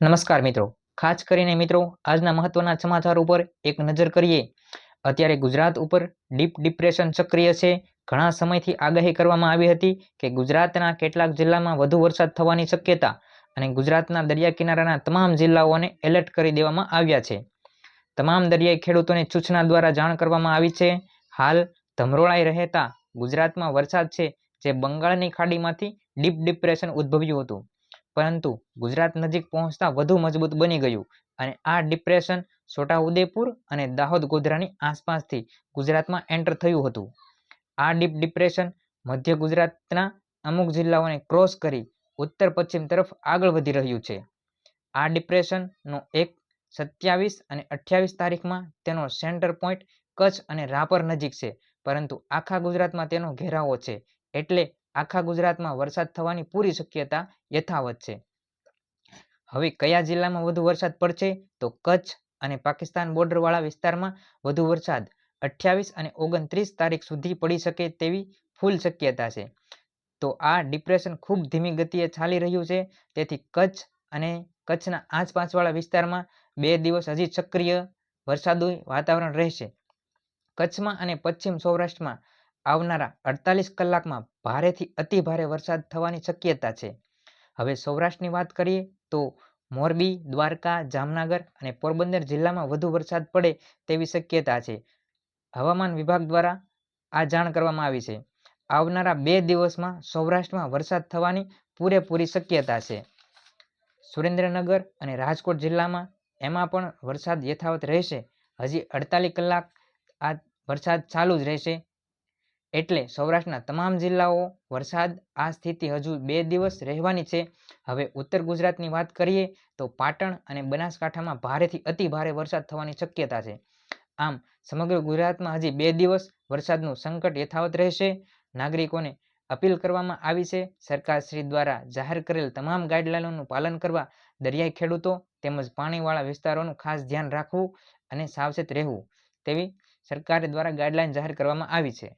નમસ્કાર મિત્રો, ખાસ કરીને મિત્રો આજના મહત્વના સમાચાર ઉપર એક નજર કરીએ। અત્યારે ગુજરાત ઉપર ડીપ ડિપ્રેશન સક્રિય છે। ઘણા સમયથી આગાહી કરવામાં આવી હતી કે ગુજરાતના કેટલાક જિલ્લામાં વધુ વરસાદ થવાની શક્યતા અને ગુજરાતના દરિયા કિનારાના તમામ જિલ્લાઓને એલર્ટ કરી દેવામાં આવ્યા છે। તમામ દરિયાઈ ખેડૂતોને સૂચના દ્વારા જાણ કરવામાં આવી છે। હાલ ધમરોળાઈ રહેતા ગુજરાતમાં વરસાદ છે જે બંગાળની ખાડીમાંથી ડીપ ડિપ્રેશન ઉદ્ભવ્યું હતું, પરંતુ ગુજરાત નજીક પહોંચતા વધુ મજબૂત બની ગયું અને આ ડિપ્રેશન છોટાઉદેપુર અને દાહોદ ગોધરાની આસપાસથી ગુજરાતમાં એન્ટર થયું હતું। આ ડીપ ડિપ્રેશન મધ્ય ગુજરાતના અમુક જિલ્લાઓને ક્રોસ કરી ઉત્તર પશ્ચિમ તરફ આગળ વધી રહ્યું છે। આ ડિપ્રેશનનો 27 અને 28 તારીખમાં તેનો સેન્ટર પોઈન્ટ કચ્છ અને રાપર નજીક છે, પરંતુ આખા ગુજરાતમાં તેનો ઘેરાવો છે, એટલે આખા ગુજરાતમાં વરસાદ થવાની પૂરી શક્યતા યથાવત છે। હવે કયા જિલ્લામાં વધુ વરસાદ પડશે? તો કચ્છ અને પાકિસ્તાન બોર્ડરવાળા વિસ્તારમાં વધુ વરસાદ 28 અને 29 તારીખ સુધી પડી શકે તેવી ફૂલ શક્યતા છે। તો આ ડિપ્રેશન ખૂબ ધીમી ગતિએ ચાલી રહ્યું છે, તેથી કચ્છ અને કચ્છના આસપાસવાળા વિસ્તારમાં 2 દિવસ હજી સક્રિય વરસાદી વાતાવરણ રહેશે। કચ્છમાં અને પશ્ચિમ સૌરાષ્ટ્રમાં આવનારા 48 કલાકમાં ભારેથી અતિ ભારે વરસાદ થવાની શક્યતા છે। હવે સૌરાષ્ટ્રની વાત કરીએ તો મોરબી, દ્વારકા, જામનગર અને પોરબંદર જિલ્લામાં વધુ વરસાદ પડે તેવી શક્યતા છે। હવામાન વિભાગ દ્વારા આ જાણ કરવામાં આવી છે। આવનારા 2 દિવસમાં સૌરાષ્ટ્રમાં વરસાદ થવાની પૂરેપૂરી શક્યતા છે। સુરેન્દ્રનગર અને રાજકોટ જિલ્લામાં એમાં પણ વરસાદ યથાવત રહેશે। હજી 48 કલાક આ વરસાદ ચાલુ જ રહેશે, એટલે સૌરાષ્ટ્રના તમામ જિલ્લાઓ વરસાદ આ સ્થિતિ હજુ 2 દિવસ રહેવાની છે। હવે ઉત્તર ગુજરાતની વાત કરીએ તો પાટણ અને બનાસકાંઠામાં ભારેથી અતિ ભારે વરસાદ થવાની શક્યતા છે। આમ સમગ્ર ગુજરાતમાં હજી 2 દિવસ વરસાદનું સંકટ યથાવત રહેશે। નાગરિકોને અપીલ કરવામાં આવી છે, સરકારશ્રી દ્વારા જાહેર કરેલ તમામ ગાઈડલાઈનોનું પાલન કરવા દરિયાઈ ખેડૂતો તેમજ પાણીવાળા વિસ્તારોનું ખાસ ધ્યાન રાખવું અને સાવચેત રહેવું તેવી સરકાર દ્વારા ગાઈડલાઈન જાહેર કરવામાં આવી છે।